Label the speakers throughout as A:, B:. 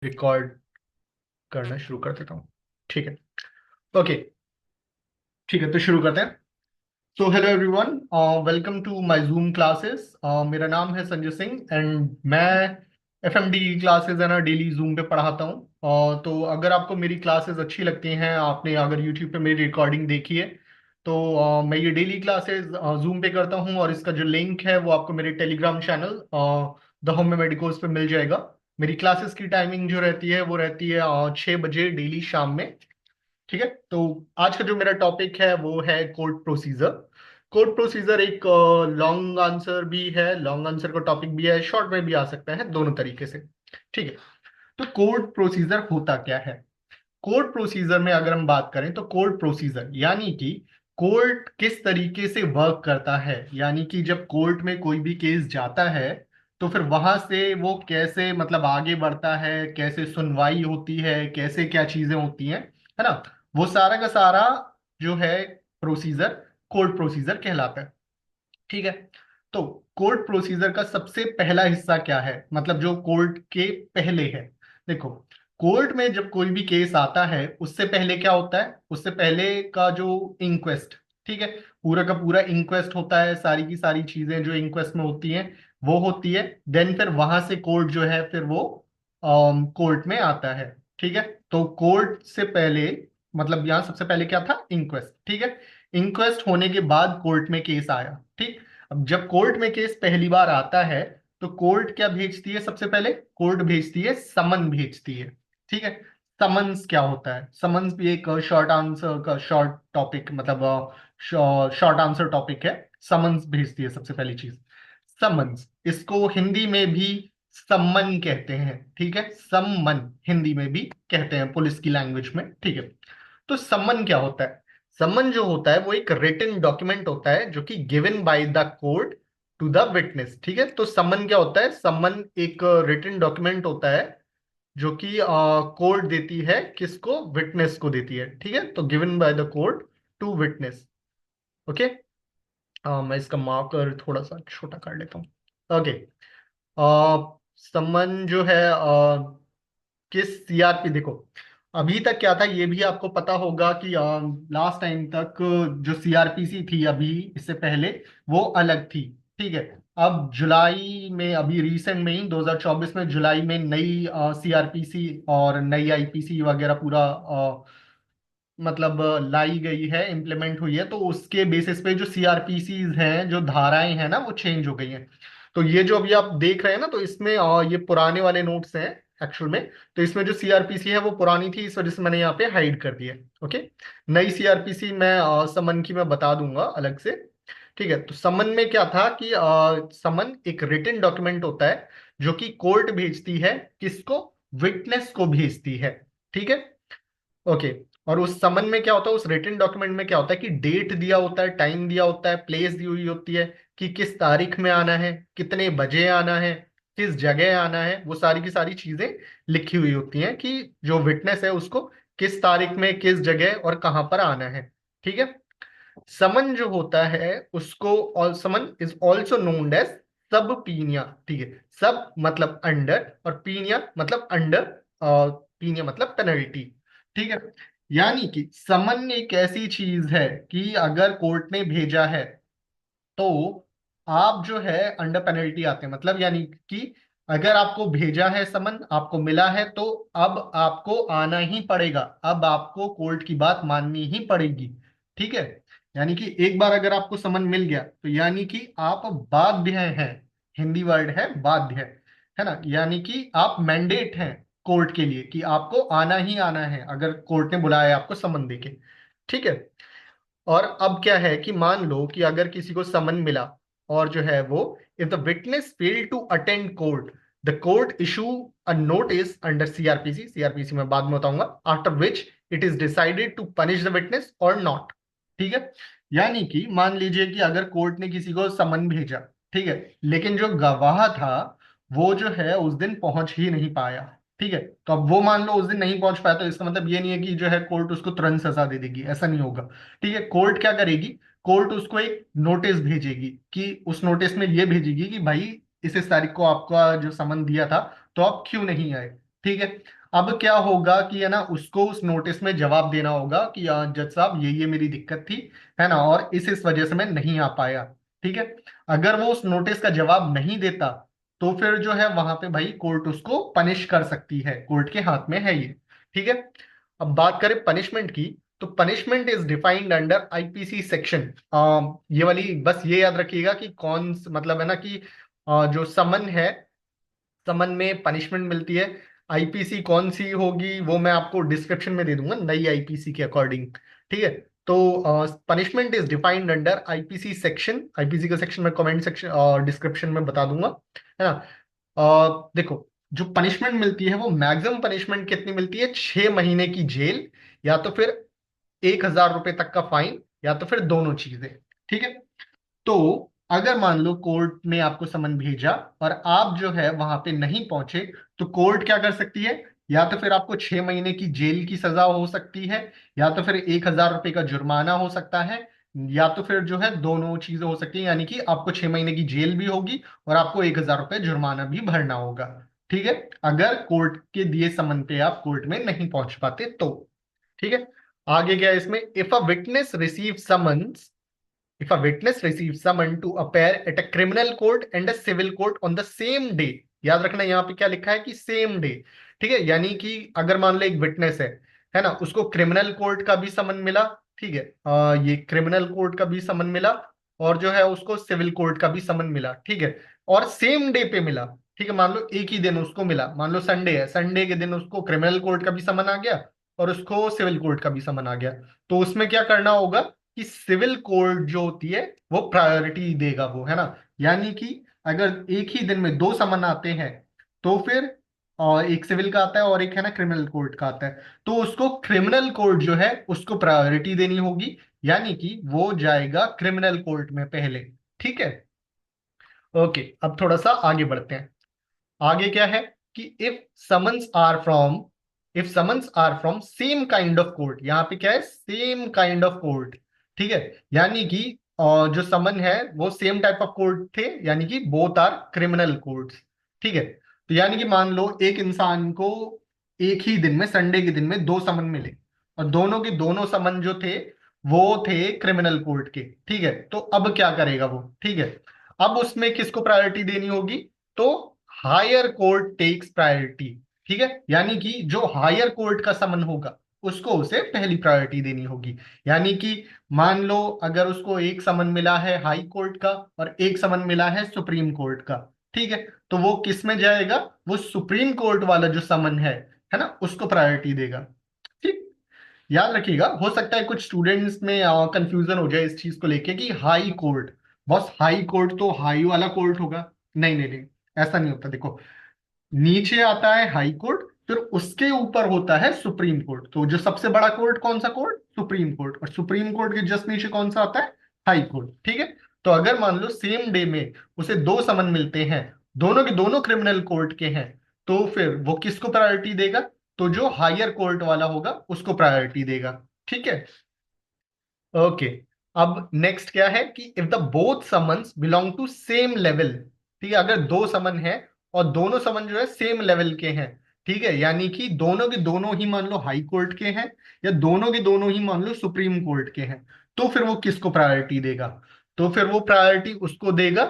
A: Record करना शुरू कर देता हूँ। ठीक है। ओके। ठीक है, तो शुरू करते हैं। So hello everyone, welcome to my Zoom classes. मेरा नाम है संजय सिंह एंड मैं एफएमडी क्लासेस है ना डेली जूम पे पढ़ाता हूँ। तो अगर आपको मेरी क्लासेस अच्छी लगती हैं, आपने अगर यूट्यूब पे मेरी रिकॉर्डिंग देखी है, तो मैं ये डेली क्लासेस जूम पे करता हूँ और इसका जो लिंक है वो आपको मेरे Telegram channel the home medicos पे मिल जाएगा। मेरी क्लासेस की टाइमिंग जो रहती है वो रहती है 6 बजे डेली शाम में। ठीक है, तो आज का जो मेरा टॉपिक है वो है कोर्ट प्रोसीजर। कोर्ट प्रोसीजर एक लॉन्ग आंसर भी है, लॉन्ग आंसर का टॉपिक भी है, शॉर्ट में भी आ सकता है, दोनों तरीके से। ठीक है, तो कोर्ट प्रोसीजर होता क्या है? कोर्ट प्रोसीजर में अगर हम बात करें तो कोर्ट प्रोसीजर यानी कि कोर्ट किस तरीके से वर्क करता है, यानी कि जब कोर्ट में कोई भी केस जाता है तो फिर वहां से वो कैसे मतलब आगे बढ़ता है, कैसे सुनवाई होती है, कैसे क्या चीजें होती हैं, है ना। वो सारा का सारा जो है प्रोसीजर कोर्ट प्रोसीजर कहलाता है। ठीक है, तो कोर्ट प्रोसीजर का सबसे पहला हिस्सा क्या है, मतलब जो कोर्ट के पहले है। देखो, कोर्ट में जब कोई भी केस आता है उससे पहले क्या होता है, उससे पहले का जो इंक्वेस्ट, ठीक है, पूरा का पूरा इंक्वेस्ट होता है, सारी की सारी चीजें जो इंक्वेस्ट में होती हैं वो होती है। देन फिर वहां से कोर्ट जो है फिर वो कोर्ट में आता है। ठीक है, तो कोर्ट से पहले मतलब यहाँ सबसे पहले क्या था, इंक्वेस्ट। ठीक है, इंक्वेस्ट होने के बाद कोर्ट में केस आया। ठीक, अब जब कोर्ट में केस पहली बार आता है तो कोर्ट क्या भेजती है, सबसे पहले कोर्ट भेजती है समन भेजती है। ठीक है, समन्स क्या होता है? समन्स भी एक शॉर्ट आंसर का शॉर्ट टॉपिक मतलब शॉर्ट आंसर टॉपिक है। समन्स भेजती है सबसे पहली चीज, समन्स। इसको हिंदी में भी सम्मन कहते हैं। ठीक है, सम्मन हिंदी में भी कहते हैं पुलिस की लैंग्वेज में। ठीक है, तो सम्मन क्या होता है? सम्मन जो होता है वो एक रिटन डॉक्यूमेंट होता है जो कि given by the court to the witness. ठीक है, तो सम्मन क्या होता है? सम्मन एक रिटन डॉक्यूमेंट होता है जो कि कोर्ट देती है, किसको? विटनेस को देती है। ठीक है, तो given by the court to witness. Okay, मैं इसका मार्कर थोड़ा सा छोटा कर लेता हूँ। ओके, सम्मन जो है किस सीआरपी, देखो अभी तक क्या था ये भी आपको पता होगा कि लास्ट टाइम तक जो सीआरपीसी थी अभी इससे पहले वो अलग थी। ठीक है, अब जुलाई में, अभी रिसेंट में ही 2024 में जुलाई में नई सीआरपीसी और नई आईपीसी वगैरह पूरा मतलब लाई गई है, इम्प्लीमेंट हुई है। तो उसके बेसिस पे जो सीआरपीसी हैं, जो धाराएं हैं ना, वो चेंज हो गई हैं। तो ये जो अभी आप देख रहे हैं ना, तो इसमें ये पुराने वाले नोट्स हैं एक्चुअल में। तो इसमें जो सीआरपीसी है वो पुरानी थी, इस वजह से मैंने यहाँ पे हाइड कर दी है। ओके, नई सीआरपीसी मैं समन की मैं बता दूंगा अलग से। ठीक है, तो समन में क्या था कि समन एक रिटन डॉक्यूमेंट होता है जो कि कोर्ट भेजती है, किसको? विटनेस को भेजती है। ठीक है, ओके। और उस समन में क्या होता है, उस रिटन डॉक्यूमेंट में क्या होता है कि डेट दिया होता है, टाइम दिया होता है, प्लेस दी हुई होती है कि किस तारीख में आना है, कितने बजे आना है, किस जगह आना है, वो सारी की सारी चीजें लिखी हुई होती हैं कि जो विटनेस है उसको किस तारीख में, किस जगह और कहाँ पर आना है। ठीक है, समन जो होता है उसको, और someone is also node as सब पीनिया। ठीक है, सब मतलब अंडर और पीनिया मतलब अंडर, पीनिया मतलब पेनल्टी। ठीक है, यानी कि समन एक ऐसी चीज है कि अगर कोर्ट ने भेजा है तो आप जो है अंडर पेनल्टी आते हैं, मतलब यानी कि अगर आपको भेजा है समन, आपको मिला है, तो अब आपको आना ही पड़ेगा, अब आपको कोर्ट की बात माननी ही पड़ेगी। ठीक है, यानी कि एक बार अगर आपको समन मिल गया तो यानी कि आप बाध्य हैं। हिंदी वर्ड है बाध्य, है ना, यानी कि आप मैंडेट हैं कोर्ट के लिए कि आपको आना ही आना है अगर कोर्ट ने बुलाया है आपको समन देके। ठीक है, और अब क्या है कि मान लो कि अगर किसी को समन मिला और जो है वो, if the witness fail to attend court, the court issue a notice under CrPC, CrPC में बाद में बताऊंगा, after which it is decided to punish the witness और नॉट। ठीक है, यानी कि मान लीजिए कि अगर कोर्ट ने किसी को समन भेजा, ठीक है, लेकिन जो गवाह था वो जो है उस दिन पहुंच ही नहीं पाया। ठीक है, तो अब वो मान लो उस दिन नहीं पहुंच पाया, तो इसका मतलब ये नहीं है कि जो है कोर्ट उसको तुरंत सजा दे देगी, ऐसा नहीं होगा। ठीक है, कोर्ट क्या करेगी? कोर्ट उसको एक नोटिस भेजेगी कि उस नोटिस में ये भेजेगी कि भाई इस तारीख को आपका जो समन दिया था तो आप क्यों नहीं आए। ठीक है। अब क्या होगा कि है ना, उसको उस नोटिस में जवाब देना होगा कि जज साहब ये मेरी दिक्कत थी, है ना, और इस वजह से मैं नहीं आ पाया। ठीक है। अगर वो उस नोटिस का जवाब नहीं देता तो फिर जो है वहां पे भाई कोर्ट उसको पनिश कर सकती है, कोर्ट के हाथ में है ये। ठीक है। अब बात करें पनिशमेंट की, तो punishment is defined under IPC section. ये वाली बस ये याद रखिएगा कि मतलब है ना कि जो समन है, समन में पनिशमेंट मिलती है। आईपीसी कौन सी होगी वो मैं आपको डिस्क्रिप्शन में दे दूंगा, नई आईपीसी के अकॉर्डिंग। ठीक है। तो punishment is defined under IPC section, IPC का सेक्शन मैं कमेंट सेक्शन और डिस्क्रिप्शन में बता दूंगा, है ना। देखो, जो पनिशमेंट मिलती है वो मैक्सिमम पनिशमेंट कितनी मिलती है, 6 महीने की जेल, या तो फिर 1,000 रुपए तक का फाइन, या तो फिर दोनों चीजें। ठीक है। तो अगर मान लो कोर्ट ने आपको समन भेजा और आप जो है वहां पे नहीं पहुंचे, तो कोर्ट क्या कर सकती है, या तो फिर आपको 6 महीने की जेल की सजा हो सकती है, या तो फिर 1,000 रुपए का जुर्माना हो सकता है, या तो फिर जो है दोनों चीजें हो सकती है, यानी कि आपको 6 महीने की जेल भी होगी और आपको 1,000 रुपए जुर्माना भी भरना होगा। ठीक है। अगर कोर्ट के दिए समन पे आप कोर्ट में नहीं पहुंच पाते तो। ठीक है। आगे क्या है इसमें, if a witness receive summons, if a witness receives summon to appear at a criminal court and a civil court on the same day, याद रखना यहाँ पे क्या लिखा है कि सेम डे। ठीक है। यानी कि अगर मान लो एक विटनेस है ना, उसको क्रिमिनल कोर्ट का भी समन मिला। ठीक है। ये क्रिमिनल कोर्ट का भी समन मिला, और जो है उसको सिविल कोर्ट का भी समन मिला। ठीक है। और सेम डे पे मिला। ठीक है। मान लो एक ही दिन उसको मिला, मान लो संडे है, संडे के दिन उसको क्रिमिनल कोर्ट का भी समन आ गया और उसको सिविल कोर्ट का भी समन आ गया। तो उसमें क्या करना होगा कि सिविल कोर्ट जो होती है वो प्रायोरिटी देगा, वो है ना। यानी कि अगर एक ही दिन में दो समन आते हैं तो फिर एक सिविल का आता है और एक है ना क्रिमिनल कोर्ट का आता है, तो उसको क्रिमिनल कोर्ट जो है उसको प्रायोरिटी देनी होगी, यानी कि वो जाएगा क्रिमिनल कोर्ट में पहले। ठीक है। ओके, अब थोड़ा सा आगे बढ़ते हैं। आगे क्या है कि if summons are from same kind of court, यहाँ पे क्या है, सेम काइंड ऑफ कोर्ट। ठीक है। यानी कि जो समन है वो सेम टाइप ऑफ कोर्ट थे, यानी कि बोथ आर क्रिमिनल कोर्ट्स। ठीक है। तो यानी कि मान लो एक इंसान को एक ही दिन में, संडे के दिन में दो समन मिले, और दोनों के दोनों समन जो थे वो थे क्रिमिनल कोर्ट के। ठीक है। तो अब क्या करेगा वो, ठीक है, अब उसमें किसको प्रायोरिटी देनी होगी, तो हायर कोर्ट टेक्स प्रायोरिटी। ठीक है। यानी कि जो हायर कोर्ट का समन होगा उसको उसे पहली प्रायोरिटी देनी होगी। यानी कि मान लो अगर उसको एक समन मिला है हाई कोर्ट का और एक समन मिला है सुप्रीम कोर्ट का, ठीक है, तो वो किस में जाएगा, वो सुप्रीम कोर्ट वाला जो समन है ना, उसको प्रायोरिटी देगा। ठीक। याद रखिएगा, हो सकता है कुछ स्टूडेंट्स में कंफ्यूजन हो जाए इस चीज को लेके कि हाई कोर्ट, बस हाई कोर्ट तो हाई वाला कोर्ट होगा। नहीं नहीं नहीं, ऐसा नहीं होता। देखो, नीचे आता है हाई कोर्ट, फिर उसके ऊपर होता है सुप्रीम कोर्ट। तो जो सबसे बड़ा कोर्ट कौन सा कोर्ट, सुप्रीम कोर्ट, और सुप्रीम कोर्ट के जस्ट नीचे कौन सा आता है, हाई कोर्ट। ठीक है। तो अगर मान लो सेम डे में उसे दो समन मिलते हैं, दोनों के दोनों क्रिमिनल कोर्ट के हैं, तो फिर वो किसको प्रायोरिटी देगा, तो जो हायर कोर्ट वाला होगा उसको प्रायोरिटी देगा। ठीक है। ओके। अब नेक्स्ट क्या है कि if the both summons belong to same level, ठीक है, अगर दो समन है और दोनों समन जो है सेम लेवल के हैं, ठीक है, यानी कि दोनों के दोनों ही मान लो हाई कोर्ट के हैं या दोनों के दोनों ही मान लो सुप्रीम कोर्ट के हैं, तो फिर वो किसको प्रायोरिटी देगा, तो फिर वो प्रायोरिटी उसको देगा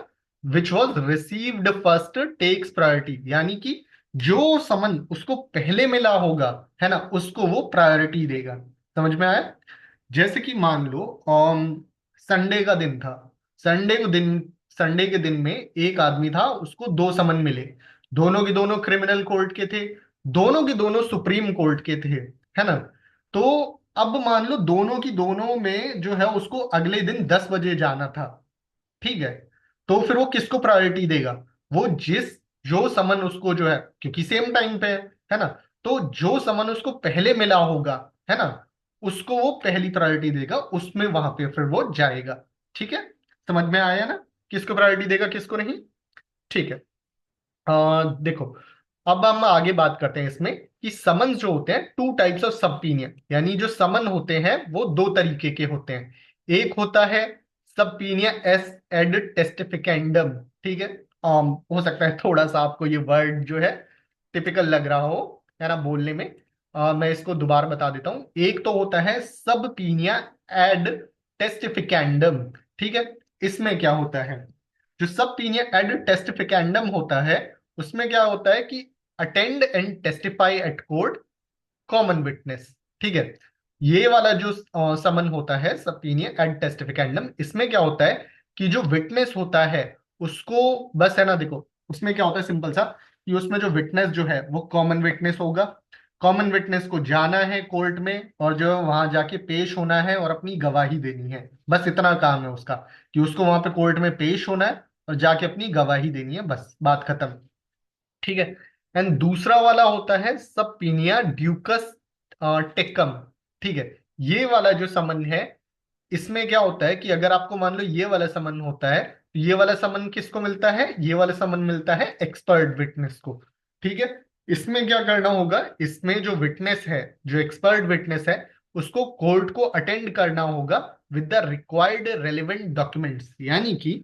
A: which was received first takes priority, यानी कि जो समन उसको पहले मिला होगा, है ना, उसको वो प्रायोरिटी देगा। समझ में आया। जैसे कि मान लो संडे का दिन था, संडे को दिन संडे के दिन में एक आदमी था, उसको दो समन मिले, दोनों के दोनों क्रिमिनल कोर्ट के थे, दोनों के दोनों सुप्रीम कोर्ट के थे, है ना। तो अब मान लो दोनों की दोनों में जो है उसको अगले दिन 10 बजे जाना था, ठीक है, तो फिर वो किसको प्रायोरिटी देगा, वो जो समन उसको जो है, क्योंकि सेम टाइम पे है ना, तो जो समन उसको पहले मिला होगा, है ना, उसको वो पहली प्रायोरिटी देगा, उसमें वहां पे फिर वो जाएगा। ठीक है। समझ में आया ना, किसको प्रायोरिटी देगा किसको नहीं। ठीक है। देखो, अब हम आगे बात करते हैं इसमें कि समन्स जो होते हैं, टू टाइप्स ऑफ सबपीनियन, यानी जो समन होते हैं वो दो तरीके के होते हैं। एक होता है सबपीनिया एस एड टेस्टिफिकेंडम। ठीक है। हो सकता है थोड़ा सा आपको ये वर्ड जो है टिपिकल लग रहा हो, है ना बोलने में। मैं इसको दोबारा बता देता हूँ। एक तो होता है सब पीनिया एड टेस्टिफिकेंडम। ठीक है, इसमें क्या होता है, जो सब पीनिया एड टेस्टिफिकेंडम होता है, उसमें क्या होता है कि attend and testify eight court common witness. ठीक है, ये वाला जो समन होता है सबपीनियन एड टेस्टिफिकेंडम, इसमें क्या होता है कि जो विटनेस होता है उसको, बस है ना, देखो उसमें क्या होता है सिंपल सा, कि उसमें जो विटनेस जो है वो कॉमन विटनेस होगा। कॉमन विटनेस को जाना है कोर्ट में और जो वहां जाके पेश होना है और अपनी गवाही देनी है। बस इतना काम है उसका, कि उसको वहां पे कोर्ट में पेश होना है और जाके अपनी गवाही देनी है, बस बात खत्म। ठीक है। एंड दूसरा वाला होता है सब पीनिया ड्यूकस टेक्कम। ठीक है, ये वाला जो समन है, इसमें क्या होता है कि अगर आपको मान लो ये वाला समन होता है, तो ये वाला समन किसको मिलता है, ये वाला समन मिलता है एक्सपर्ट विटनेस को। ठीक है, इसमें क्या करना होगा, इसमें जो विटनेस है, जो एक्सपर्ट विटनेस है, उसको कोर्ट को अटेंड करना होगा with the required relevant documents. यानी कि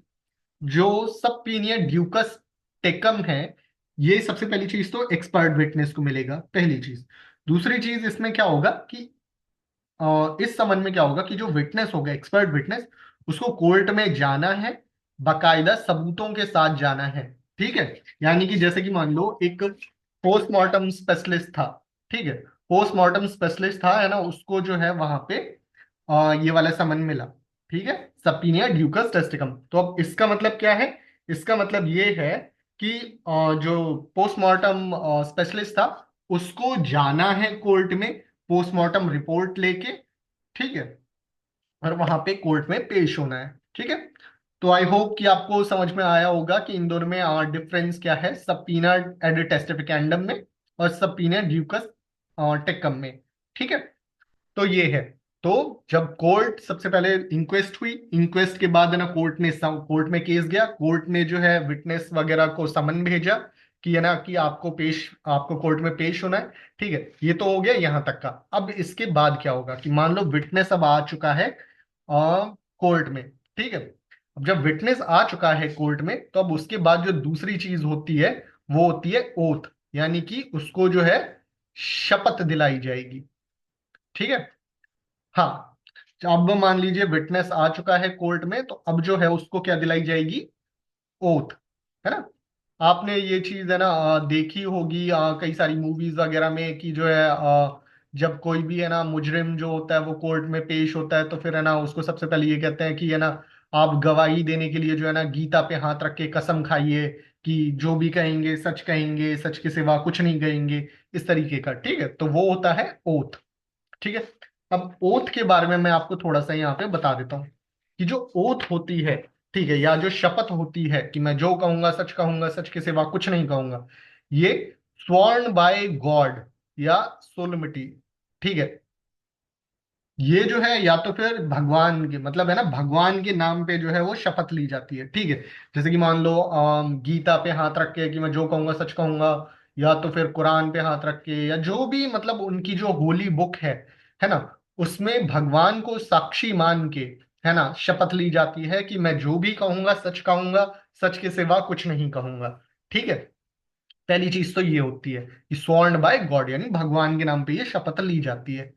A: जो सब पीनियर ड्यूकस टेकम है, ये सबसे पहली चीज तो एक्सपर्ट विटनेस को मिलेगा, पहली चीज। दूसरी चीज इसमें क्या होगा कि इस संबंध में क्या होगा कि जो विटनेस होगा, एक्सपर्ट विटनेस, उसको कोर्ट में जाना है, बाकायदा सबूतों के साथ जाना है। ठीक है, यानी कि जैसे कि मान लो एक पोस्टमार्टम स्पेशलिस्ट था। ठीक है, पोस्टमार्टम स्पेशलिस्ट था, है ना, उसको जो है वहां पे ये वाला समन मिला। ठीक है, सपीनिया ड्यूकस टेस्टिकम। तो अब इसका मतलब क्या है, इसका मतलब ये है कि जो पोस्टमार्टम स्पेशलिस्ट था, उसको जाना है कोर्ट में पोस्टमार्टम रिपोर्ट लेके। ठीक है, और वहां पे कोर्ट में पेश होना है। ठीक है, तो आई होप कि आपको समझ में आया होगा कि इन दोनों में डिफरेंस क्या है, सबपीना एड टेस्टिफिकेंडम में और सबपीना ड्यूकस टेक्कम में। ठीक है, तो ये है। तो जब कोर्ट सबसे पहले इंक्वेस्ट हुई, इंक्वेस्ट के बाद है ना कोर्ट ने कोर्ट में केस गया, कोर्ट ने जो है विटनेस वगैरह को समन भेजा कि है ना कि आपको कोर्ट में पेश होना है। ठीक है, ये तो हो गया यहां तक का। अब इसके बाद क्या होगा कि मान लो विटनेस अब आ चुका है कोर्ट में। ठीक है, अब जब विटनेस आ चुका है कोर्ट में, तो अब उसके बाद जो दूसरी चीज होती है वो होती है ओथ, यानी कि उसको जो है शपथ दिलाई जाएगी। ठीक है, हाँ, अब मान लीजिए विटनेस आ चुका है कोर्ट में, तो अब जो है उसको क्या दिलाई जाएगी, ओथ, है ना। आपने ये चीज है ना देखी होगी कई सारी मूवीज वगैरह में, कि जो है जब कोई भी है ना मुजरिम जो होता है वो कोर्ट में पेश होता है, तो फिर है ना उसको सबसे पहले ये कहते हैं कि है ना आप गवाही देने के लिए जो है ना गीता पे हाथ रख के कसम खाइए कि जो भी कहेंगे सच कहेंगे, सच के सिवा कुछ नहीं कहेंगे, इस तरीके का। ठीक है, तो वो होता है ओथ। ठीक है, अब ओथ के बारे में मैं आपको थोड़ा सा यहाँ पे बता देता हूँ कि जो ओथ होती है, ठीक है, या जो शपथ होती है कि मैं जो कहूंगा, सच के सिवा कुछ नहीं कहूंगा, ये स्वॉर्न बाय गॉड या सोलमिटी। ठीक है, ये जो है या तो फिर भगवान के, मतलब है ना भगवान के नाम पे जो है वो शपथ ली जाती है। ठीक है, जैसे कि मान लो गीता पे हाथ रख के कि मैं जो कहूंगा सच कहूंगा, या तो फिर कुरान पे हाथ रख के, या जो भी मतलब उनकी जो होली बुक है ना, उसमें भगवान को साक्षी मान के, है ना, शपथ ली जाती है कि मैं जो भी कहूंगा, सच के सिवा कुछ नहीं कहूंगा। ठीक है, पहली चीज तो ये होती है कि स्वॉर्न बाय गॉड, यानी भगवान के नाम पे ये शपथ ली जाती है।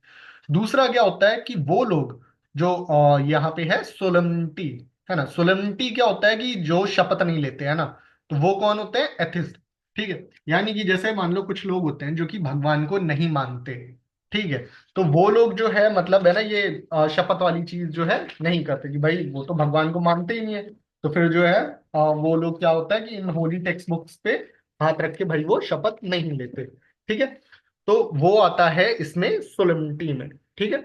A: दूसरा क्या होता है कि वो लोग जो यहाँ पे है सोलमनिटी, है ना, सोलमनिटी क्या होता है कि जो शपथ नहीं लेते, है ना, तो वो कौन होते हैं, एथिस्ट। ठीक है, यानी कि जैसे मान लो कुछ लोग होते हैं जो कि भगवान को नहीं मानते। ठीक है, तो वो लोग जो है मतलब है ना ये शपथ वाली चीज जो है नहीं करते, कि भाई वो तो भगवान को मानते ही नहीं है। तो फिर जो है वो लोग क्या होता है कि इन होली टेक्स्ट बुक्स पे हाथ रख के भाई वो शपथ नहीं लेते। ठीक है, तो वो आता है इसमें सोलेमनिटी में। ठीक है,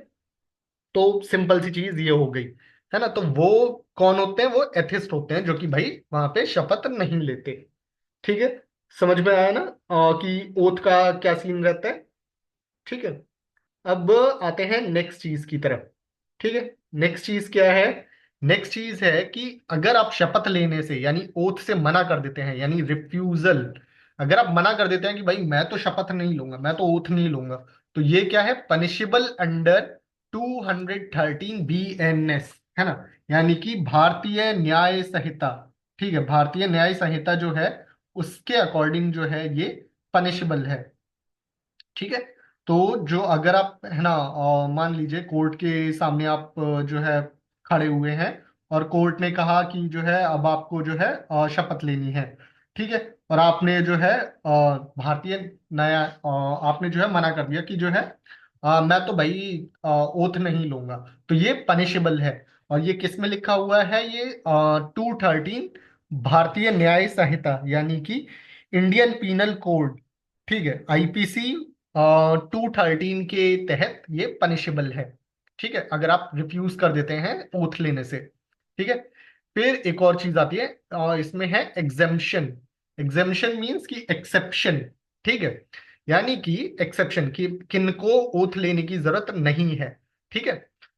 A: तो सिंपल सी चीज ये हो गई, है ना। तो वो कौन होते हैं, वो एथिस्ट होते हैं जो कि भाई वहां पे शपथ नहीं लेते। ठीक है, समझ में आया ना कि ओथ का क्या सीन रहता है। ठीक है, अब आते हैं नेक्स्ट चीज की तरफ। ठीक है, नेक्स्ट चीज क्या है, नेक्स्ट चीज है कि अगर आप शपथ लेने से यानी ओथ से मना कर देते हैं, यानी रिफ्यूजल, अगर आप मना कर देते हैं कि भाई मैं तो शपथ नहीं लूंगा, मैं तो ओथ नहीं लूंगा, तो ये क्या है, पनिशेबल अंडर 213 BNS, है ना, यानी कि भारतीय न्याय संहिता। ठीक है, भारतीय न्याय संहिता जो है उसके अकॉर्डिंग जो है ये पनिशेबल है। ठीक है। तो जो अगर आप है ना मान लीजिए कोर्ट के सामने आप जो है खड़े हुए हैं, और कोर्ट ने कहा कि जो है अब आपको जो है शपथ लेनी है। ठीक है। और आपने जो है भारतीय नया आपने जो है मना कर दिया कि जो है मैं तो भाई ओथ नहीं लूंगा। तो ये पनिशेबल है। और ये किस में लिखा हुआ है? ये 213 भारतीय न्याय संहिता यानी कि इंडियन पीनल कोड। ठीक है, आईपीसी 213 के तहत ये पनिशेबल है। ठीक है, अगर आप रिफ्यूज कर देते हैं ओथ लेने से। ठीक है। फिर एक और चीज आती है, इसमें है एग्जेम्पशन। एग्जेम्पशन मीन्स की एक्सेप्शन। ठीक है, यानी कि एक्सेप्शन कि किनको ओथ लेने की जरूरत नहीं है। ठीक है।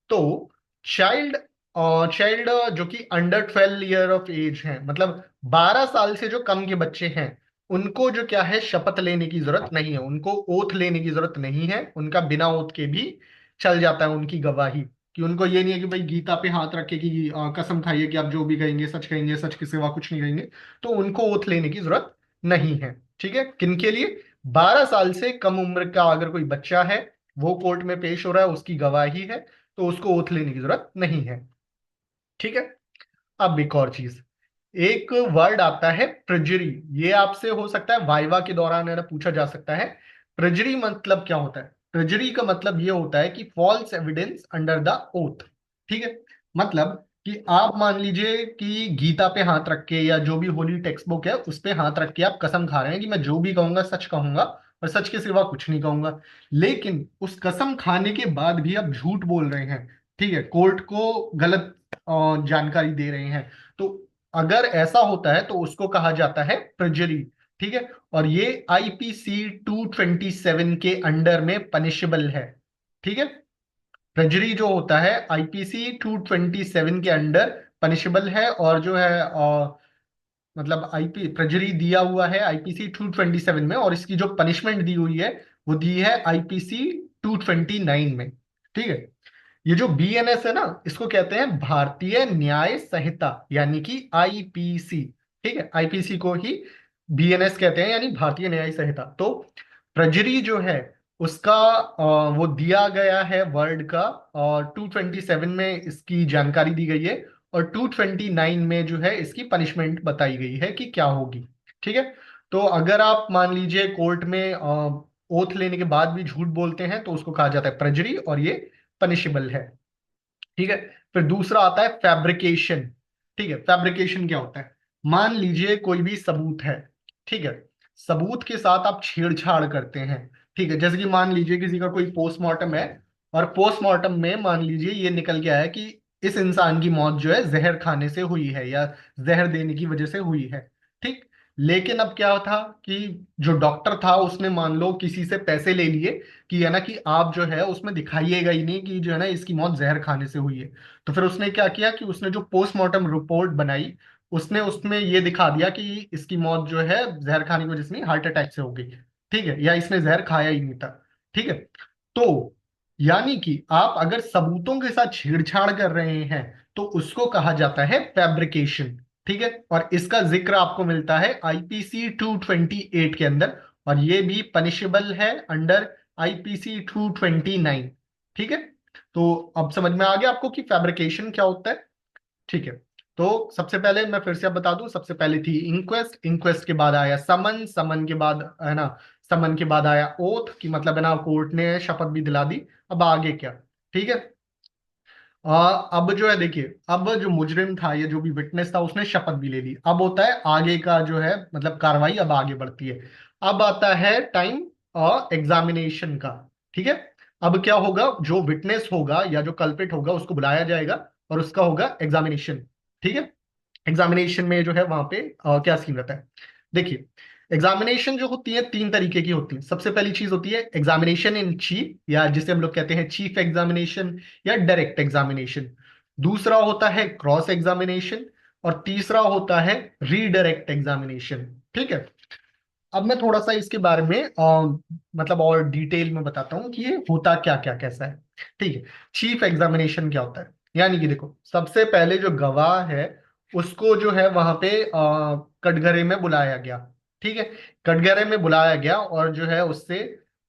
A: तो चाइल्ड चाइल्ड जो कि अंडर 12 ईयर ऑफ एज है, मतलब 12 साल से जो कम के बच्चे हैं, उनको जो क्या है शपथ लेने की जरूरत नहीं है, उनको ओथ लेने की जरूरत नहीं है। उनका बिना ओथ के भी चल जाता है उनकी गवाही। कि उनको ये नहीं है कि भाई गीता पे हाथ रख के कि कसम खाइए कि आप जो भी कहेंगे सच के सिवा कुछ नहीं कहेंगे। तो उनको ओथ लेने की जरूरत नहीं है। ठीक है, किनके लिए? 12 साल से कम उम्र का अगर कोई बच्चा है, वो कोर्ट में पेश हो रहा है, उसकी गवाही है, तो उसको ओथ लेने की जरूरत नहीं है। ठीक है। अब एक और चीज, एक वर्ड आता है प्रजरी। ये आपसे हो सकता है वाइवा के दौरान है ना पूछा जा सकता है। प्रजरी मतलब क्या होता है? प्रजरी का मतलब ये होता है कि false evidence under the oath. ठीक है, मतलब कि आप मान लीजिए कि गीता पे हाथ रख के या जो भी होली टेक्स्ट बुक है उस पे हाथ रख के आप कसम खा रहे हैं कि मैं जो भी कहूंगा सच कहूंगा और सच के सिवा कुछ नहीं कहूंगा। लेकिन उस कसम खाने के बाद भी आप झूठ बोल रहे हैं। ठीक है, कोर्ट को गलत जानकारी दे रहे हैं। तो अगर ऐसा होता है तो उसको कहा जाता है प्रजरी। ठीक है, और ये आईपीसी 227 के अंडर में पनिशेबल है। ठीक है, प्रजरी जो होता है आईपीसी 227 के अंडर पनिशेबल है। और जो है मतलब आईपी प्रजरी दिया हुआ है आईपीसी 227 में, और इसकी जो पनिशमेंट दी हुई है वो दी है आईपीसी 229 में। ठीक है, ये जो बीएनएस है ना, इसको कहते हैं भारतीय न्याय संहिता यानी कि आईपीसी। ठीक है, आईपीसी को ही बीएनएस कहते हैं यानी भारतीय न्याय संहिता। तो प्रजरी जो है उसका वो दिया गया है वर्ड का, और 227 में इसकी जानकारी दी गई है, और 229 में जो है इसकी पनिशमेंट बताई गई है कि क्या होगी। ठीक है। तो अगर आप मान लीजिए कोर्ट में ओथ लेने के बाद भी झूठ बोलते हैं तो उसको कहा जाता है प्रजरी, और ये पनिशेबल है। ठीक है। फिर दूसरा आता है फैब्रिकेशन। ठीक है, फैब्रिकेशन क्या होता है? मान लीजिए कोई भी सबूत है। ठीक है, सबूत के साथ आप छेड़छाड़ करते हैं। ठीक है, जैसे कि मान लीजिए किसी का कोई पोस्टमार्टम है, और पोस्टमार्टम में मान लीजिए ये निकल के आया कि इस इंसान की मौत जो है जहर खाने से हुई है या जहर देने की वजह से हुई है। ठीक। लेकिन अब क्या था कि जो डॉक्टर था उसने मान लो किसी से पैसे ले लिए कि है ना कि आप जो है उसमें दिखाइएगा ही नहीं कि जो है ना इसकी मौत जहर खाने से हुई है। तो फिर उसने क्या किया कि उसने जो पोस्टमार्टम रिपोर्ट बनाई, उसने उसमें ये दिखा दिया कि इसकी मौत जो है जहर खाने की वजह से नहीं, हार्ट अटैक से हो गई। ठीक है, या इसने जहर खाया ही नहीं था। ठीक है। तो यानी कि आप अगर सबूतों के साथ छेड़छाड़ कर रहे हैं तो उसको कहा जाता है फैब्रिकेशन। ठीक है, और इसका जिक्र आपको मिलता है आईपीसी 228 के अंदर, और ये भी पनिशेबल है अंडर आईपीसी 229। ठीक है। तो अब समझ में आ गया आपको कि फैब्रिकेशन क्या होता है। ठीक है। तो सबसे पहले मैं फिर से अब बता दूं, सबसे पहले थी इंक्वेस्ट, इंक्वेस्ट के बाद आया समन, समन के बाद है ना, समन के बाद आया ओथ की मतलब है ना कोर्ट ने शपथ भी दिला दी। अब आगे क्या? ठीक है। अब जो है देखिए, अब जो मुजरिम था, ये जो भी विटनेस था, उसने शपथ भी ले ली। अब होता है आगे का जो है मतलब कार्रवाई अब आगे बढ़ती है। अब आता है टाइम एग्जामिनेशन का। ठीक है। अब क्या होगा? जो विटनेस होगा या जो कल्प्रिट होगा उसको बुलाया जाएगा, और उसका होगा एग्जामिनेशन। ठीक है। एग्जामिनेशन में जो है वहां पे क्या सीन रहता है? देखिए, एग्जामिनेशन जो होती है 3 तरीके की होती है। सबसे पहली चीज होती है एग्जामिनेशन इन चीफ, या जिसे हम लोग कहते हैं चीफ एग्जामिनेशन या डायरेक्ट एग्जामिनेशन। दूसरा होता है क्रॉस एग्जामिनेशन, और तीसरा होता है रीडायरेक्ट एग्जामिनेशन। ठीक है। अब मैं थोड़ा सा इसके बारे में मतलब और डिटेल में बताता हूँ कि ये होता क्या क्या कैसा है। ठीक है। चीफ एग्जामिनेशन क्या होता है? यानी कि देखो, सबसे पहले जो गवाह है उसको जो है वहां पे कटघरे में बुलाया गया। ठीक है, कटघरे में बुलाया गया और जो है उससे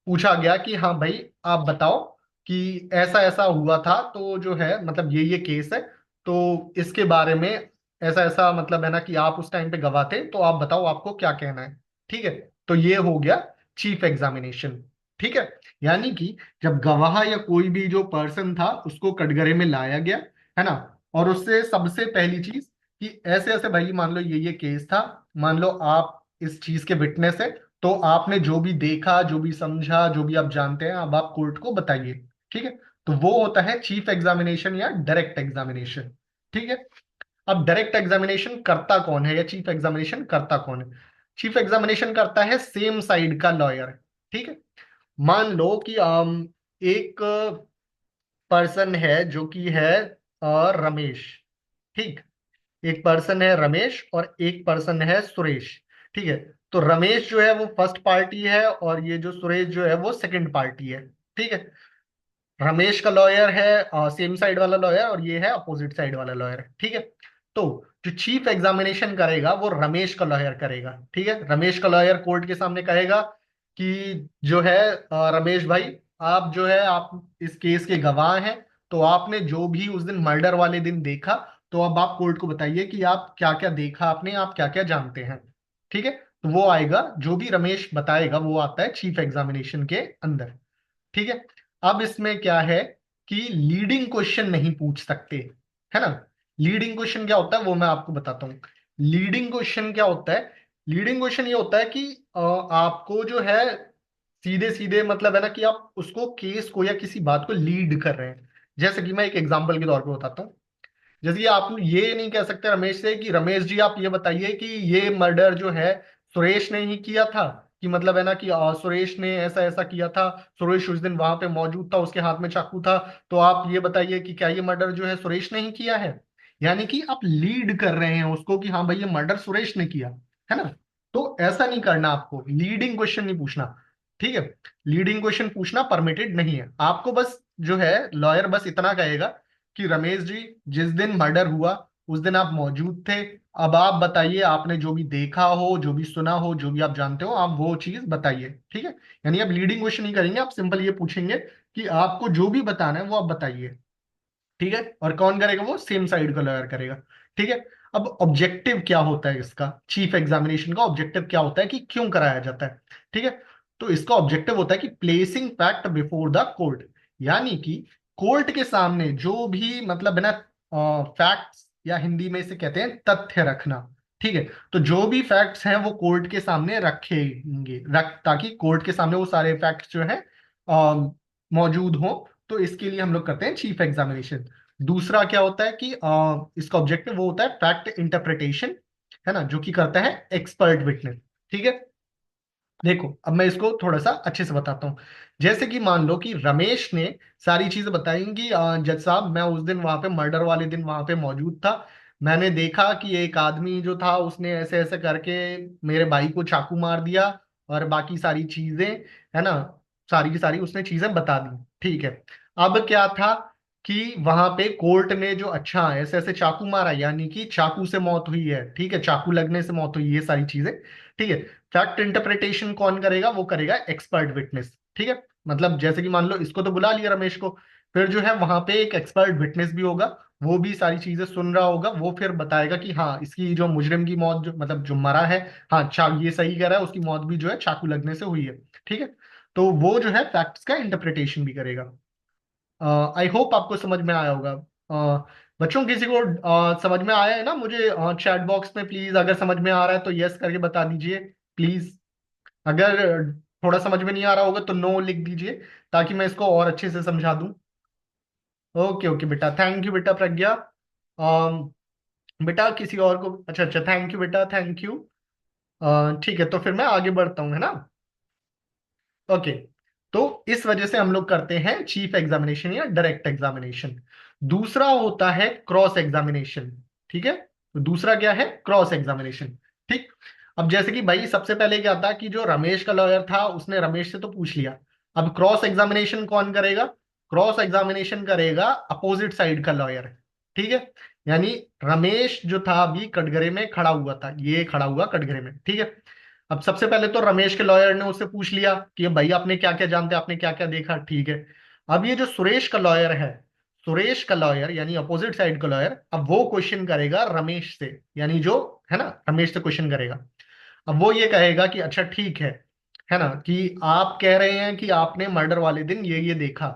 A: पूछा गया कि हाँ भाई आप बताओ कि ऐसा ऐसा हुआ था, तो जो है मतलब ये केस है, तो इसके बारे में ऐसा ऐसा मतलब है ना कि आप उस टाइम पे गवाह थे, तो आप बताओ आपको क्या कहना है। ठीक है, तो ये हो गया चीफ एग्जामिनेशन। ठीक है, यानी कि जब गवाह या कोई भी जो पर्सन था उसको कटघरे में लाया गया, है ना, और उससे सबसे पहली चीज कि ऐसे ऐसे भाई मान लो ये केस था, मान लो आप इस चीज के विटनेस है, तो आपने जो भी देखा जो भी समझा जो भी आप जानते हैं अब आप कोर्ट को बताइए। ठीक है, तो वो होता है चीफ एग्जामिनेशन या डायरेक्ट एग्जामिनेशन। ठीक है, अब डायरेक्ट एग्जामिनेशन करता कौन है या चीफ एग्जामिनेशन करता कौन है? चीफ एग्जामिनेशन करता है सेम साइड का लॉयर। ठीक है, मान लो कि एक पर्सन है जो कि है रमेश। ठीक, एक पर्सन है रमेश और एक पर्सन है सुरेश। ठीक है, तो रमेश जो है वो फर्स्ट पार्टी है और ये जो सुरेश जो है वो सेकंड पार्टी है। ठीक है, रमेश का लॉयर है सेम साइड वाला लॉयर और ये है अपोजिट साइड वाला लॉयर। ठीक है, तो जो चीफ एग्जामिनेशन करेगा वो रमेश का लॉयर करेगा। ठीक है, रमेश का लॉयर कोर्ट के सामने कहेगा कि जो है रमेश भाई, आप जो है आप इस केस के गवाह हैं, तो आपने जो भी उस दिन मर्डर वाले दिन देखा, तो अब आप कोर्ट को बताइए कि आप क्या क्या देखा, आपने आप क्या क्या जानते हैं। ठीक है, तो वो आएगा, जो भी रमेश बताएगा वो आता है चीफ एग्जामिनेशन के अंदर। ठीक है, अब इसमें क्या है कि लीडिंग क्वेश्चन नहीं पूछ सकते, है ना। लीडिंग क्वेश्चन क्या होता है वो मैं आपको बताता हूँ। लीडिंग क्वेश्चन क्या होता है? लीडिंग क्वेश्चन ये होता है कि आपको जो है सीधे सीधे मतलब है ना कि आप उसको केस को या किसी बात को लीड कर रहे हैं। जैसे कि मैं एक एग्जांपल के तौर पे बताता हूँ। जैसे कि आप ये नहीं कह सकते रमेश से कि रमेश जी आप ये बताइए कि ये मर्डर जो है सुरेश ने ही किया था, कि मतलब है ना कि सुरेश ने ऐसा ऐसा किया था, सुरेश उस दिन वहां पे मौजूद था, उसके हाथ में चाकू था, तो आप ये बताइए कि क्या ये मर्डर जो है सुरेश ने ही किया है। यानी कि आप लीड कर रहे हैं उसको कि हाँ भाई ये मर्डर सुरेश ने किया, है ना। तो ऐसा नहीं करना, आपको लीडिंग क्वेश्चन नहीं पूछना। ठीक है, लीडिंग क्वेश्चन पूछना परमिटेड नहीं है आपको। बस जो है लॉयर बस इतना कहेगा कि रमेश जी, जिस दिन मर्डर हुआ उस दिन आप मौजूद थे, अब आप बताइए आपने जो भी देखा हो जो भी सुना हो जो भी आप जानते हो आप वो चीज बताइए। ठीक है, यानी आप लीडिंग क्वेश्चन नहीं करेंगे, आप सिंपल ये पूछेंगे कि आपको जो भी बताना है वो आप बताइए। ठीक है, और कौन करेगा? वो सेम साइड का लॉयर करेगा। ठीक है, अब ऑब्जेक्टिव क्या होता है इसका? चीफ एग्जामिनेशन का ऑब्जेक्टिव क्या होता है कि क्यों कराया जाता है? ठीक है, तो इसका ऑब्जेक्टिव होता है कि placing fact before the court, यानी कि कोर्ट के सामने जो भी मतलब है ना फैक्ट्स, या हिंदी में इसे कहते हैं तथ्य रखना। ठीक है, तो जो भी फैक्ट्स हैं वो कोर्ट के सामने रखेंगे, ताकि कोर्ट के सामने वो सारे फैक्ट्स जो है मौजूद हो। तो इसके लिए हम लोग करते हैं चीफ एग्जामिनेशन। दूसरा क्या होता है कि इसका ऑब्जेक्टिव वो होता है फैक्ट इंटरप्रिटेशन, है ना, जो कि करता है एक्सपर्ट विटनेस। ठीक है, देखो अब मैं इसको थोड़ा सा अच्छे से बताता हूँ। जैसे कि मान लो कि रमेश ने सारी चीजें बताई कि जज साहब मैं उस दिन वहां पे मर्डर वाले दिन वहां पे मौजूद था, मैंने देखा कि एक आदमी जो था उसने ऐसे ऐसे करके मेरे भाई को चाकू मार दिया, और बाकी सारी चीजें, है ना, सारी की सारी उसने चीजें बता दी। ठीक है, अब क्या था कि वहां पे कोर्ट ने जो अच्छा ऐसे ऐसे चाकू मारा, यानी कि चाकू से मौत हुई है, ठीक है, चाकू लगने से मौत हुई है, ये सारी चीजें। ठीक है, फैक्ट इंटरप्रिटेशन कौन करेगा? वो करेगा एक्सपर्ट विटनेस। ठीक है, मतलब जैसे कि मान लो इसको तो बुला लिया रमेश को, फिर जो है वहां पे एक एक्सपर्ट विटनेस भी होगा, वो भी सारी चीजें सुन रहा होगा, वो फिर बताएगा कि हाँ इसकी जो मुजरिम की मौत जो मतलब जो मरा है, हाँ ये सही कह रहा है, उसकी मौत भी जो है चाकू लगने से हुई है। ठीक है, तो वो जो है फैक्ट्स का इंटरप्रिटेशन भी करेगा। आई होप आपको समझ में आया होगा। बच्चों किसी को समझ में आया है ना? मुझे चैट बॉक्स में प्लीज अगर समझ में आ रहा है तो यस करके बता दीजिए प्लीज। अगर थोड़ा समझ में नहीं आ रहा होगा तो नो लिख दीजिए, ताकि मैं इसको और अच्छे से समझा दूं। ओके ओके बेटा, थैंक यू बेटा प्रज्ञा। बेटा किसी और को, अच्छा अच्छा, थैंक यू बेटा, थैंक यू। ठीक है, तो फिर मैं आगे बढ़ता हूँ, है ना। ओके, तो इस वजह से हम लोग करते हैं चीफ एग्जामिनेशन या डायरेक्ट एग्जामिनेशन। दूसरा होता है क्रॉस एग्जामिनेशन। ठीक है, तो दूसरा क्या है? Cross examination. ठीक, अब जैसे कि भाई सबसे पहले क्या था कि जो रमेश का लॉयर था उसने रमेश से तो पूछ लिया, अब क्रॉस एग्जामिनेशन कौन करेगा? क्रॉस एग्जामिनेशन करेगा अपोजिट साइड का लॉयर। ठीक है, यानी रमेश जो था अभी कटघरे में खड़ा हुआ था, ये खड़ा हुआ कटघरे में। ठीक है, अब सबसे पहले तो रमेश के लॉयर ने उससे पूछ लिया कि भाई आपने क्या क्या जानते, आपने क्या क्या देखा, ठीक है। अब ये जो सुरेश का लॉयर है, सुरेश का लॉयर यानी अपोजिट साइड का लॉयर, अब वो क्वेश्चन करेगा रमेश से, यानी जो है ना रमेश से क्वेश्चन करेगा। अब वो ये कहेगा कि अच्छा ठीक है ना, कि आप कह रहे हैं कि आपने मर्डर वाले दिन ये देखा,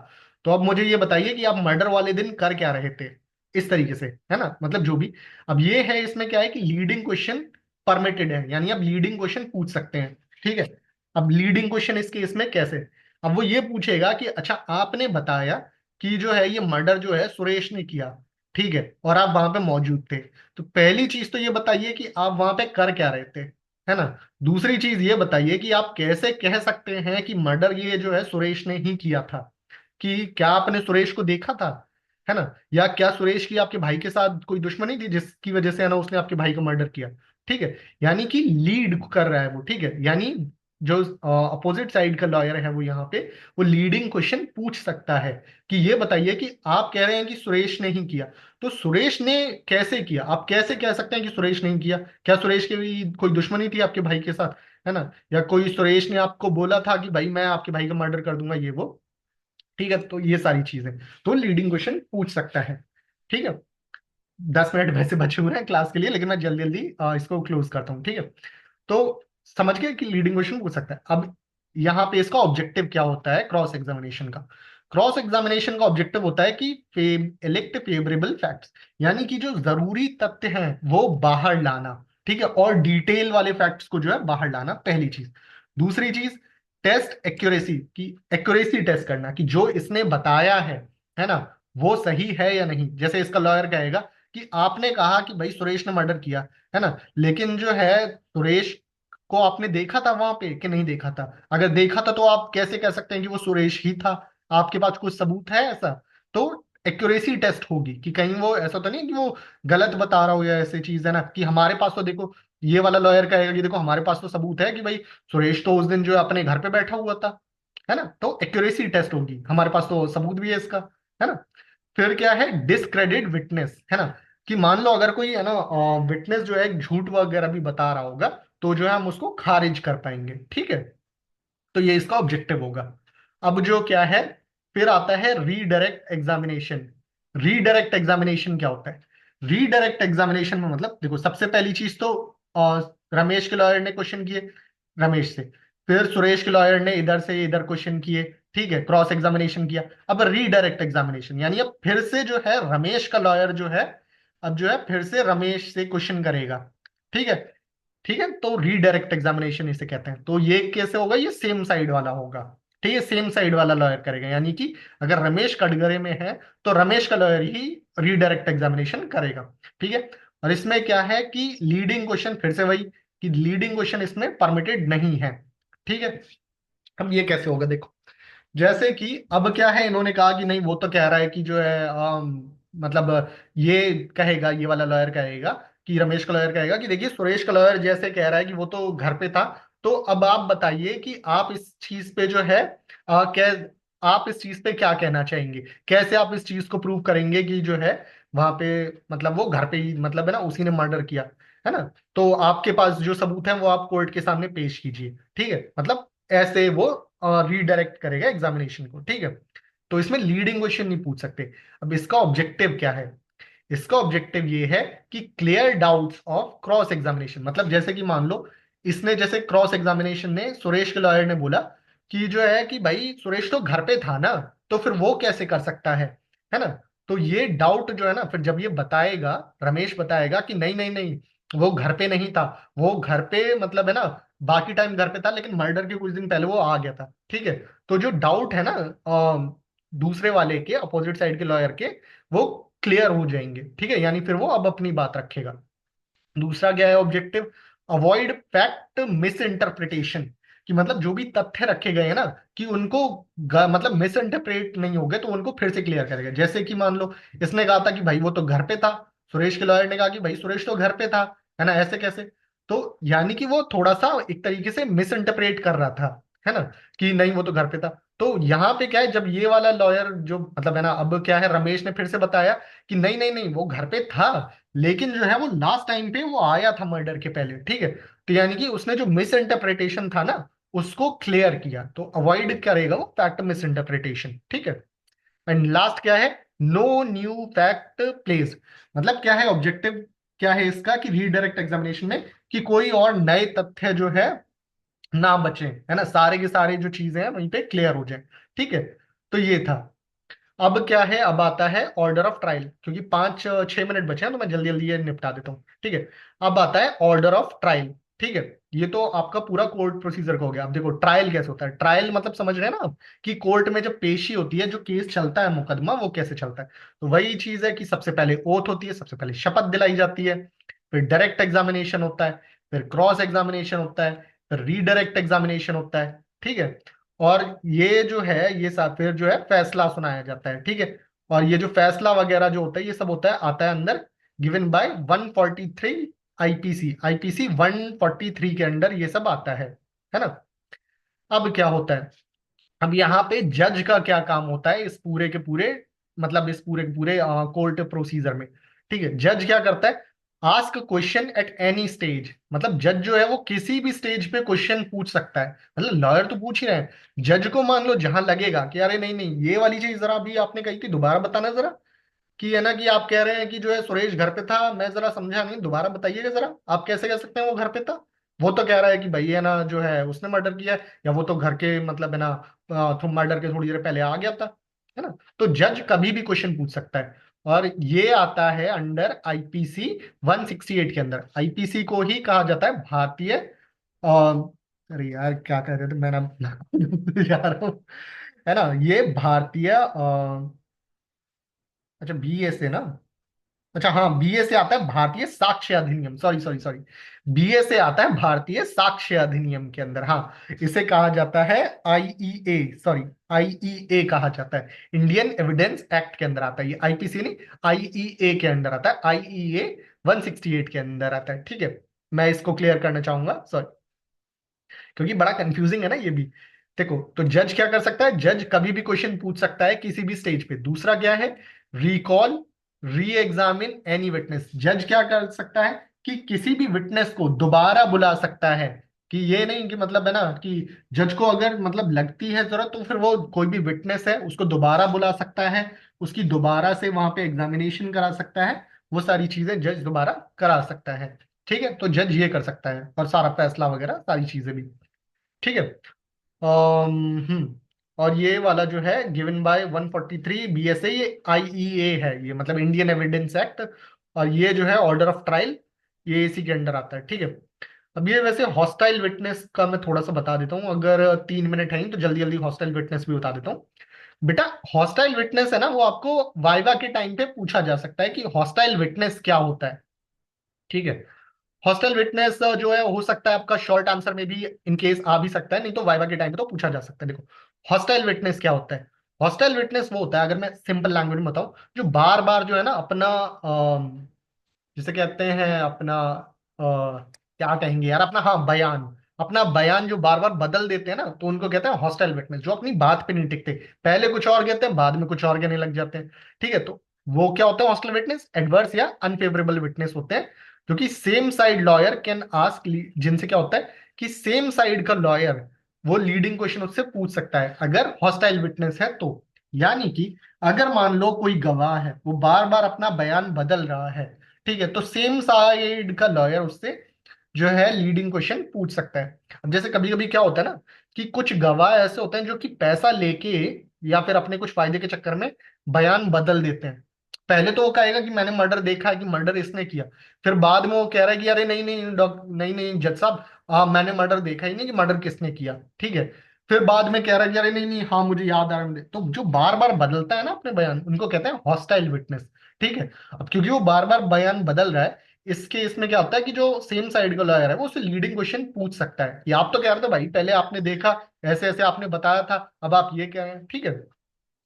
A: तो अब मुझे ये बताइए कि आप मर्डर वाले दिन कर क्या रहे थे, इस तरीके से, है ना, मतलब जो भी। अब ये है, इसमें क्या है कि लीडिंग क्वेश्चन परमिटेड है, यानी आप लीडिंग क्वेश्चन पूछ सकते हैं, ठीक है। अब लीडिंग क्वेश्चन इस केस में कैसे, अब वो ये पूछेगा कि अच्छा आपने बताया कि जो है ये मर्डर जो है सुरेश ने किया, ठीक है, और आप वहां पे मौजूद थे, तो पहली चीज तो ये बताइए कि आप वहां पे कर क्या रहे थे, है ना। दूसरी चीज ये बताइए कि आप कैसे कह सकते हैं कि मर्डर ये जो है सुरेश ने ही किया था, कि क्या आपने सुरेश को देखा था, है ना, या क्या सुरेश की आपके भाई के साथ कोई दुश्मनी थी जिसकी वजह से है ना उसने आपके भाई को मर्डर किया, ठीक है। यानी कि लीड कर रहा है वो, ठीक है, यानी जो अपोजिट साइड का लॉयर है वो यहाँ पे वो लीडिंग क्वेश्चन पूछ सकता है कि ये बताइए कि आप कह रहे हैं कि सुरेश ने ही किया, तो सुरेश ने कैसे किया, आप कैसे कह सकते हैं कि सुरेश नहीं किया, क्या सुरेश की भी कोई दुश्मनी थी आपके भाई के साथ, है ना, या कोई सुरेश ने आपको बोला था कि भाई मैं आपके भाई का मर्डर कर दूंगा ये वो, ठीक है। तो ये सारी चीजें तो लीडिंग क्वेश्चन पूछ सकता है, ठीक है। 10 मिनट वैसे बचे हुए हैं क्लास के लिए, लेकिन मैं जल्दी जल्दी इसको क्लोज करता हूँ, ठीक है। तो समझ गए कि लीडिंग क्वेश्चन पूछ सकता है। अब यहाँ पे इसका ऑब्जेक्टिव क्या होता है क्रॉस एग्जामिनेशन का, क्रॉस एग्जामिनेशन का ऑब्जेक्टिव होता है कि इलेक्ट फेवरेबल फैक्ट्स, यानी कि जो जरूरी तथ्य हैं वो बाहर लाना, ठीक है, और डिटेल वाले फैक्ट्स को जो है बाहर लाना, पहली चीज। दूसरी चीज, टेस्ट एक्यूरेसी की, एक्यूरेसी टेस्ट करना कि जो इसने बताया है ना, वो सही है या नहीं। जैसे इसका लॉयर कहेगा कि आपने कहा कि भाई सुरेश ने मर्डर किया, है ना, लेकिन जो है सुरेश को आपने देखा था वहां पे कि नहीं देखा था, अगर देखा था तो आप कैसे कह सकते हैं कि वो सुरेश ही था, आपके पास कुछ सबूत है ऐसा। तो एक्यूरेसी टेस्ट होगी कि कहीं वो ऐसा तो नहीं कि वो गलत बता रहा हो या ऐसी चीज, है ना, कि हमारे पास तो देखो, ये वाला लॉयर कहेगा कि देखो हमारे पास तो सबूत है कि भाई सुरेश तो उस दिन जो है अपने घर पे बैठा हुआ था, है ना, तो एक्यूरेसी टेस्ट होगी, हमारे पास तो सबूत भी है इसका, है ना। फिर क्या है, डिस्क्रेडिट विटनेस, है ना, कि मान लो अगर कोई है ना विटनेस जो है झूठ वगैरह भी बता रहा होगा, तो जो है हम उसको खारिज कर पाएंगे, ठीक है। तो ये इसका ऑब्जेक्टिव होगा। अब जो क्या है, फिर आता है रीडायरेक्ट एग्जामिनेशन। रीडायरेक्ट एग्जामिनेशन क्या होता है, रीडायरेक्ट एग्जामिनेशन में मतलब देखो, सबसे पहली चीज तो रमेश के लॉयर ने क्वेश्चन किए रमेश से, फिर सुरेश के लॉयर ने इधर से इधर क्वेश्चन किए, ठीक है, क्रॉस एग्जामिनेशन किया। अब रीडायरेक्ट एग्जामिनेशन यानी अब फिर से जो है रमेश का लॉयर जो है, अब जो है फिर से रमेश से क्वेश्चन करेगा, ठीक है। ठीक है, तो रीडायरेक्ट एग्जामिनेशन इसे कहते हैं। तो ये कैसे होगा, ये सेम साइड वाला होगा, ठीक है, सेम साइड वाला लॉयर करेगा, यानी कि अगर रमेश कटघरे में है तो रमेश का लॉयर ही रीडायरेक्ट एग्जामिनेशन करेगा, ठीक है। और इसमें क्या है कि लीडिंग क्वेश्चन, फिर से वही कि लीडिंग क्वेश्चन इसमें परमिटेड नहीं है, ठीक है। अब ये कैसे होगा देखो, जैसे कि अब क्या है, इन्होंने कहा कि नहीं वो तो कह रहा है कि जो है मतलब ये कहेगा, ये वाला लॉयर कहेगा कि रमेश का लॉयर कहेगा कि देखिए सुरेश का लॉयर जैसे कह रहा है कि वो तो घर पे था, तो अब आप बताइए कि आप इस चीज पे जो है क्या, आप इस चीज पे क्या कहना चाहेंगे, कैसे आप इस चीज को प्रूव करेंगे कि जो है वहां पे मतलब वो घर पे ही मतलब है ना उसी ने मर्डर किया, है ना। तो आपके पास जो सबूत है वो आप कोर्ट के सामने पेश कीजिए, ठीक है, मतलब ऐसे वो रीडायरेक्ट करेगा एग्जामिनेशन को, ठीक है। तो इसमें लीडिंग क्वेश्चन नहीं पूछ सकते। अब इसका ऑब्जेक्टिव क्या है, इसका ऑब्जेक्टिव ये है कि clear doubts of cross examination, मतलब जैसे कि मान लो इसने, जैसे क्रॉस एग्जामिनेशन ने सुरेश के लॉयर ने बोला कि जो है कि भाई सुरेश तो घर पे था ना, तो फिर वो कैसे कर सकता है ना। तो ये डाउट जो है ना, फिर जब ये बताएगा, रमेश बताएगा कि नहीं नहीं नहीं वो घर पे नहीं था, वो घर पे मतलब है ना बाकी टाइम घर पे था, लेकिन मर्डर के कुछ दिन पहले वो आ गया था, ठीक है। तो जो डाउट है ना दूसरे वाले के, अपोजिट साइड के लॉयर के, वो क्लियर हो जाएंगे, ठीक है, यानी फिर वो अब अपनी बात रखेगा। दूसरा क्या है objective, avoid fact miss interpretation, कि मतलब जो भी तथ्य रखे गए हैं ना, कि उनको मतलब मिस इंटरप्रेट नहीं हो गए, तो उनको फिर से क्लियर करेगा। जैसे कि मान लो इसने कहा था कि भाई वो तो घर पे था, सुरेश के लॉयर ने कहा कि भाई सुरेश तो घर पे था, है ना, ऐसे कैसे। तो यानी कि वो थोड़ा सा एक तरीके से मिस इंटरप्रेट कर रहा था, है ना, कि नहीं वो तो घर पे था। तो यहाँ पे क्या है, जब ये वाला लॉयर जो मतलब है ना, अब क्या है, रमेश ने फिर से बताया कि नहीं नहीं नहीं वो घर पे था, लेकिन जो है वो लास्ट टाइम पे वो आया था मर्डर के पहले, ठीक है। तो यानी कि उसने जो मिस इंटरप्रिटेशन था ना उसको क्लियर किया, तो अवॉइड करेगा वो फैक्ट मिस इंटरप्रिटेशन। ठीक है। एंड लास्ट क्या है, नो न्यू फैक्ट प्लेस, मतलब क्या है ऑब्जेक्टिव, क्या है इसका कि रीडायरेक्ट एग्जामिनेशन में कि कोई और नए तथ्य जो है ना बचे, है ना, सारे के सारे जो चीजें हैं वहीं पे क्लियर हो जाए। ठीक है। तो ये था। अब क्या है, अब आता है ऑर्डर ऑफ ट्रायल, क्योंकि 5-6 मिनट बचे हैं तो मैं जल्दी जल्दी ये निपटा देता हूँ। ठीक है। अब आता है ऑर्डर ऑफ ट्रायल। ठीक है। ये तो आपका पूरा कोर्ट प्रोसीजर का हो गया। अब देखो ट्रायल कैसे होता है, ट्रायल मतलब समझ रहे हैं ना आप, कि कोर्ट में जब पेशी होती है, जो केस चलता है, मुकदमा, वो कैसे चलता है। तो वही चीज है कि सबसे पहले ओथ होती है, सबसे पहले शपथ दिलाई जाती है, फिर डायरेक्ट एग्जामिनेशन होता है, फिर क्रॉस एग्जामिनेशन होता है, फिर रीडायरेक्ट एग्जामिनेशन होता है। ठीक है। और ये जो है ये सब फिर जो है फैसला सुनाया जाता है। ठीक है। और ये जो फैसला वगैरह जो होता है ये सब होता है, आता है अंदर गिवन बाय 143 आईपीसी, आईपीसी 143 के अंडर ये सब आता है ना। अब क्या होता है, अब यहाँ पे जज का क्या काम होता है इस पूरे के पूरे, मतलब इस पूरे के पूरे कोर्ट प्रोसीजर में। ठीक है। जज क्या करता है, ask question at any stage, मतलब जज जो है वो किसी भी स्टेज पे क्वेश्चन पूछ सकता है, मतलब लॉयर तो पूछ ही रहे हैं, जज को मान लो जहां लगेगा कि अरे नहीं नहीं ये वाली चीज जरा अभी आपने कही थी दोबारा बताना जरा, कि है ना कि आप कह रहे हैं कि जो है सुरेश घर पे था, मैं जरा समझा नहीं, दोबारा बताइएगा जरा, आप कैसे कह सकते हैं वो घर पे था, वो तो कह रहा है कि भाई है ना जो है उसने मर्डर किया है, या वो तो घर के मतलब है ना तुम मर्डर के थोड़ी देर पहले आ गया था, है ना। तो जज कभी भी क्वेश्चन पूछ सकता है। और ये आता है अंडर आईपीसी 168 के अंदर, आईपीसी को ही कहा जाता है भारतीय अरे यार क्या कह रहे थे मैं नाम जा रहा हूँ, है ना, ये भारतीय अच्छा बीए से ना, अच्छा हाँ बीए से आता है भारतीय साक्ष्य अधिनियम, सॉरी सॉरी सॉरी, बीए से आता है भारतीय साक्ष्य अधिनियम के अंदर। हाँ, इसे कहा जाता है आईईए, सॉरी आईईए कहा जाता है, इंडियन एविडेंस एक्ट के अंदर आता है ये, आईपीसी नहीं, आईईए के अंदर आता है, आईईए 168 के अंदर आता है। ठीक है। मैं इसको क्लियर करना चाहूंगा, सॉरी, क्योंकि बड़ा कंफ्यूजिंग है ना ये भी। देखो तो जज क्या कर सकता है, जज कभी भी क्वेश्चन पूछ सकता है किसी भी स्टेज पे। दूसरा क्या है, रिकॉल री एग्जामिन एनी विटनेस, जज क्या कर सकता है कि किसी भी विटनेस को दोबारा बुला सकता है, कि ये नहीं कि मतलब है ना कि जज को अगर मतलब लगती है जरूरत तो फिर वो कोई भी विटनेस है उसको दोबारा बुला सकता है, उसकी दोबारा से वहां पे एग्जामिनेशन करा सकता है, वो सारी चीजें जज दोबारा करा सकता है। ठीक है। तो जज ये कर सकता है और सारा फैसला वगैरह सारी चीजें भी। ठीक है। और ये वाला जो है गिवन बाय 143 बीएसए, ये आईईए है, ये मतलब इंडियन एविडेंस एक्ट। और ये जो है ऑर्डर ऑफ ट्रायल, ये इसी के अंडर आता है। ठीक है। अब ये वैसे हॉस्टाइल विटनेस का मैं थोड़ा सा बता देता हूँ, अगर 3 मिनट है तो जल्दी जल्दी हॉस्टाइल विटनेस भी बता देता हूँ। बेटा हॉस्टाइल विटनेस है ना वो आपको वाइवा के टाइम पे पूछा जा सकता है कि हॉस्टाइल विटनेस क्या होता है। ठीक है। हॉस्टल विटनेस जो है हो सकता है आपका शॉर्ट आंसर में भी इन केस आ भी सकता है, नहीं तो वाइवा के टाइम पे तो पूछा जा सकता है। देखो हॉस्टाइल विटनेस क्या होता है, हॉस्टाइल विटनेस वो होता है, अगर मैं सिंपल लैंग्वेज में बताऊं, जो बार बार जो है ना अपना जिसे कहते हैं अपना क्या कहेंगे यार, अपना हाँ बयान, अपना बयान जो बार बार बदल देते हैं ना तो उनको कहते हैं हॉस्टाइल विटनेस, जो अपनी बात पे नहीं टिकते, पहले कुछ और कहते हैं बाद में कुछ और कहने लग जाते हैं। ठीक है। तो वो क्या होता है हॉस्टाइल विटनेस, एडवर्स या अनफेवरेबल विटनेस होते हैं, जो कि same side lawyer can ask, जिनसे क्या होता है कि सेम साइड का लॉयर वो लीडिंग क्वेश्चन उससे पूछ सकता है अगर हॉस्टाइल विटनेस है तो। यानी कि अगर मान लो कोई गवाह है वो बार बार अपना बयान बदल रहा है, ठीक है, तो सेम साइड का लॉयर उससे जो है लीडिंग क्वेश्चन पूछ सकता है। अब जैसे कभी कभी क्या होता है ना कि कुछ गवाह ऐसे होते हैं जो कि पैसा लेके या फिर अपने कुछ फायदे के चक्कर में बयान बदल देते हैं। पहले तो वो कहेगा कि मैंने मर्डर देखा है, कि मर्डर इसने किया, फिर बाद में वो कह रहा है कि अरे नहीं नहीं नहीं नहीं जज साहब, मैंने मर्डर देखा ही नहीं कि मर्डर किसने किया। ठीक है। फिर बाद में कह रहा है कि अरे नहीं नहीं हाँ मुझे याद आ रहा है, तो जो बार बार बदलता है ना अपने बयान उनको कहते हैं हॉस्टाइल विटनेस। ठीक है। अब क्योंकि वो बार बार बयान बदल रहा है, इस केस में क्या होता है कि जो सेम साइड का लॉयर है वो उससे लीडिंग क्वेश्चन पूछ सकता है कि आप तो कह रहे थे भाई पहले आपने देखा, ऐसे ऐसे आपने बताया था, अब आप ये कह रहे हैं। ठीक है।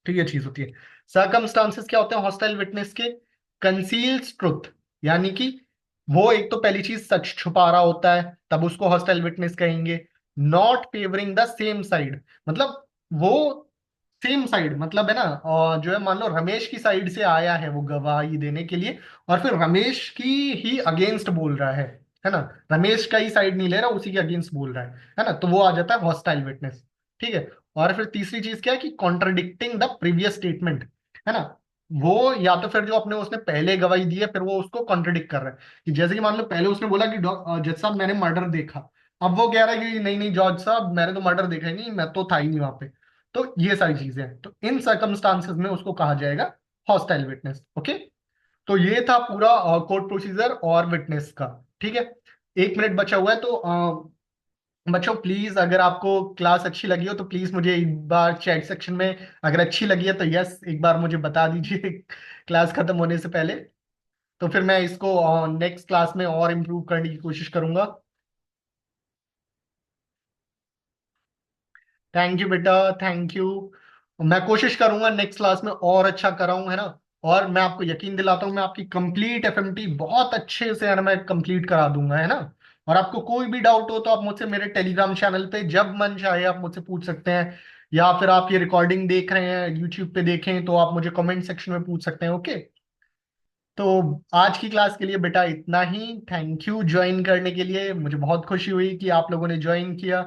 A: तो ये चीज होती है। सर्कमस्टांसेस क्या होते हैं हॉस्टाइल विटनेस के, कंसील्स ट्रुथ, यानी कि वो एक तो पहली चीज सच छुपा रहा होता है तब उसको हॉस्टाइल विटनेस कहेंगे। Not favouring the same side, मतलब वो सेम साइड मतलब है ना, और जो है मान लो रमेश की साइड से आया है वो गवाही देने के लिए और फिर रमेश की ही अगेंस्ट बोल रहा है, है ना, रमेश का ही साइड नहीं ले रहा, उसी के अगेंस्ट बोल रहा है ना, तो वो आ जाता है हॉस्टाइल विटनेस। ठीक है। और फिर तीसरी चीज क्या है कि कॉन्ट्रडिक्टिंग द प्रीवियस स्टेटमेंट, है ना, वो या तो फिर जो अपने उसने पहले गवाही दी है फिर वो उसको कॉन्ट्रडिक्ट कर रहा है, कि जैसे कि मान लो पहले उसने बोला कि जज साहब मैंने मर्डर देखा, अब वो कह रहा है कि नहीं नहीं जज साहब मैंने तो मर्डर देखा ही नहीं, मैं तो था ही नहीं वहां पे। तो ये सारी चीजें हैं, तो इन सर्कमस्टांसेस में उसको कहा जाएगा हॉस्टाइल विटनेस। ओके। तो ये था पूरा कोर्ट प्रोसीजर और विटनेस का। ठीक है। 1 मिनट बचा हुआ है, तो बच्चों प्लीज अगर आपको क्लास अच्छी लगी हो तो प्लीज मुझे एक बार चैट सेक्शन में, अगर अच्छी लगी है तो यस एक बार मुझे बता दीजिए क्लास खत्म होने से पहले। तो फिर मैं इसको नेक्स्ट क्लास में और इम्प्रूव करने की कोशिश करूंगा। थैंक यू बेटा, थैंक यू। मैं कोशिश करूंगा नेक्स्ट क्लास में और अच्छा कराऊं, है ना। और मैं आपको यकीन दिलाता हूं मैं आपकी कंप्लीट एफएमटी बहुत अच्छे से, है ना, मैं कंप्लीट करा दूंगा, है ना। और आपको कोई भी डाउट हो तो आप मुझसे मेरे टेलीग्राम चैनल पे जब मन चाहे आप मुझसे पूछ सकते हैं, या फिर आप ये रिकॉर्डिंग देख रहे हैं यूट्यूब पे देखें तो आप मुझे कमेंट सेक्शन में पूछ सकते हैं। ओके। तो आज की क्लास के लिए बेटा इतना ही। थैंक यू ज्वाइन करने के लिए, मुझे बहुत खुशी हुई कि आप लोगों ने ज्वाइन किया।